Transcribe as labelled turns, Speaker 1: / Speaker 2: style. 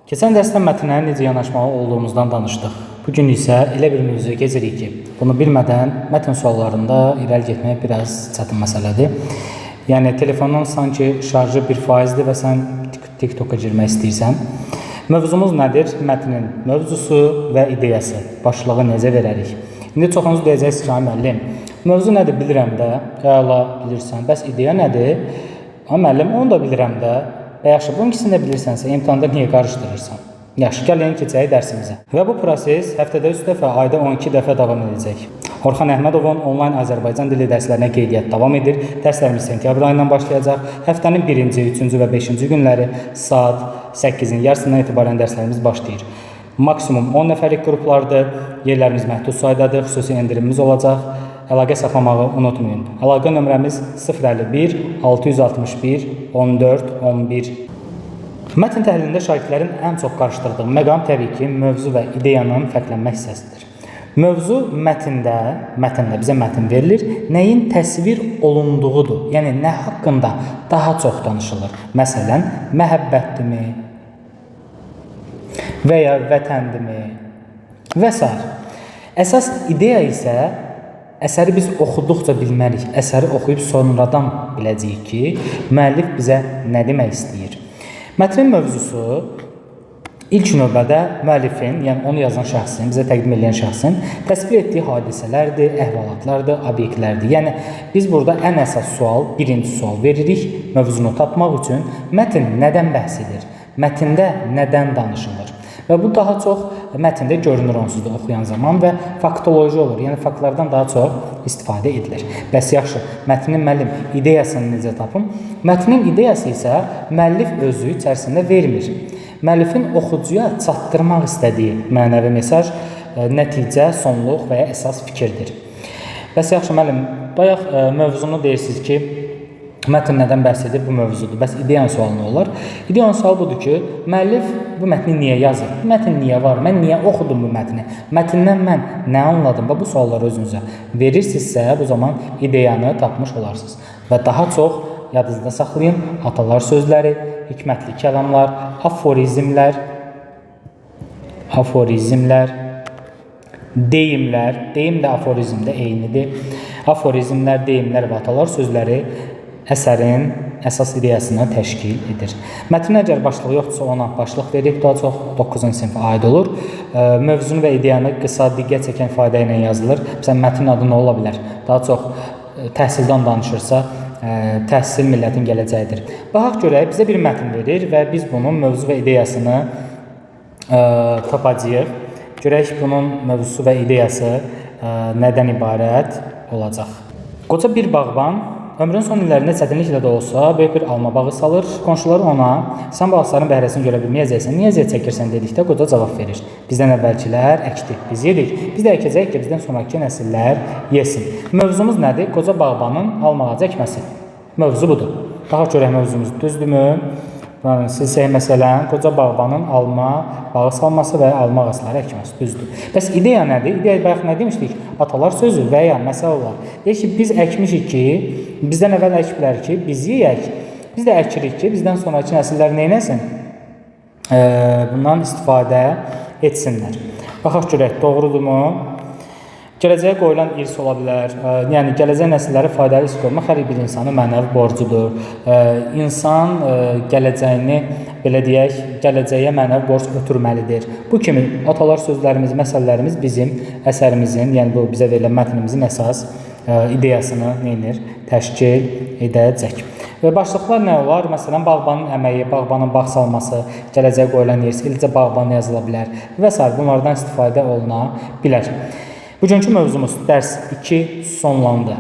Speaker 1: Keçən dərsdə mətnə necə yanaşmalı olduğumuzdan danışdıq. Bugün isə elə bir mövzuya keçirik ki, bunu bilmədən mətn suallarında irəli getmək biraz çətin məsələdir. Yəni, telefonun sanki şarjı 1%-dir və sən TikTok-a girmək istəyirsən. Mövzumuz nədir? Mətnin mövzusu və ideyası. Başlığı necə verərik? İndi çoxunuz deyəcəksiniz ki, müəllim, mövzu nədir bilirəm də, əla bilirsən, bəs ideya nədir? Müəllim, onu da bilirəm də. Yaxşı, bunun ikisini də bilirsənsə, imtahanda niyə qarışdırırsan? Yaxşı, gəlin keçək dərsimizə. Və bu proses həftədə 3 dəfə, ayda 12 dəfə davam edəcək. Orxan Əhmədovun onlayn Azərbaycan dili dərslərinə qeydiyyat davam edir. Dərslərimiz sentyabr ayından başlayacaq. Həftənin 1-ci, 3-cü və 5-ci günləri saat 8-in yarısından etibarən dərslərimiz başlayır. Maksimum 10 nəfərlik qruplardır. Yerlərimiz məhdud saydadır. Xüsusi endirimimiz olacaq. Əlaqə saxlamağı unutmayın. Əlaqə nömrəmiz 051 661 14 11. Mətn təhlilində şagirdlərin ən çox qarışdırdığı məqam təbii ki, mövzu və ideyanın fərqlənmə hissəsidir. Mövzu mətndə bizə mətn verilir, nəyin təsvir olunduğudur. Yəni, nə haqqında daha çox danışılır. Məsələn, məhəbbətdirmi və ya vətəndimi və s. Əsas ideya isə əsəri biz oxuduqca bilmərik. Əsəri oxuyub sonradan biləcəyik ki, müəllif bizə nə demək istəyir. Mətnin mövzusu ilk növbədə müəllifin, yəni onu yazan şəxsin, bizə təqdim edən şəxsin təsvir etdiyi hadisələrdir, əhvalatlardır, obyektlərdir. Yəni, biz burada ən əsas sual, birinci sual veririk mövzunu tapmaq üçün. Mətn nədən bəhs edir? Mətndə nədən danışılır? Və bu daha çox mətndə görünür onsuz da oxuyan zaman və faktoloji olur. Yəni, faktlardan daha çox istifadə edilir. Bəs yaxşı, mətnin müəllim ideyasını necə tapım? Mətnin ideyası isə müəllif özü içərisində vermir. Müəllifin oxucuya çatdırmaq istədiyi mənəvi mesaj, nəticə, sonluq və ya əsas fikirdir. Bəs yaxşı, müəllim, bayaq mövzunu deyirsiniz ki, mətn nədən bəhs edir? Bu mövzudur. Bəs ideyanın sualı nə olar? İdeyanın sualı budur ki, müəllif bu mətni niyə yazır? Bu mətn niyə var? Mən niyə oxudum bu mətni? Mətndən mən nə anladım? Və bu sualları özünüzə verirsinizsə, bu zaman ideyanı tapmış olarsınız. Və daha çox yadınızda saxlayın, atalar sözləri, hikmətli kəlamlar, aforizmlər, deyimlər, deyim də aforizm də eynidir. Aforizmlər, deyimlər və atalar sözləri əsərin əsas ideyasını təşkil edir. Mətn əgər başlığı yoxdursa, ona başlıq verib, daha çox 9-cu sinifə aid olur. Mövzunu və ideyanı qısa, diqqət çəkən ifadə ilə yazılır. Məsələn, mətnin adı nə ola bilər? Daha çox təhsildən danışırsa, təhsil millətin gələcəyidir. Baxaq görək, bizə bir mətn verir və biz bunun mövzu və ideyasını tapacağıq. Görək, bunun mövzusu və ideyası nədən ibarət olacaq. Qoca bir bağban ömrün son illərində çətinliklə də olsa, böyük bir alma bağı salır. Qonşuları ona, sən bu ağacların bəhrəsini görə bilməyəcəksən, niyə əziyyət çəkirsən dedikdə qoca cavab verir. Bizdən əvvəlkilər əkdi, biz yedik. Biz də əkəcəyik ki, bizdən sonraki nəsillər yesin. Mövzumuz nədir? Qoca bağbanın alma ağacı əkməsi. Mövzu budur. Baxaq görək mövzumuz düzdürmü? Silsək məsələn, qoca bağbanın alma bağı salması və alma ağacları əkməsi düzdür. Bəs ideya nədir? İdeya bayaq nə demişdik? Atalar sözü və ya məsələ olar. Deyək ki, biz əkmişik ki, bizdən əvvəl əkiblər ki, biz yeyək. Biz də əkirik ki, bizdən sonraki nəsillər neynəsin? Bundan istifadə etsinlər. Baxaq görək, doğrudurmu? Gələcəyə qoyulan irs ola bilər. Yəni, gələcək nəsilləri faydalı irs qoymaq hər bir insanın mənəvi borcudur. İnsan gələcəyini, belə deyək, gələcəyə mənəvi borc ötürməlidir. Bu kimi atalar sözlərimiz, məsələlərimiz bizim əsərimizin, yəni bu bizə verilən mətnimizin əsas ideyasını təşkil edəcək. Və başlıqlar nə olar? Məsələn, bağbanın əməyi, bağbanın bağ salması, gələcəyə qoyulan irs, eləcə bağbanı yazıla bilər və s. Bunlardan istifadə oluna bilər. Bugünkü mövzumuz dərs 2 sonlandı.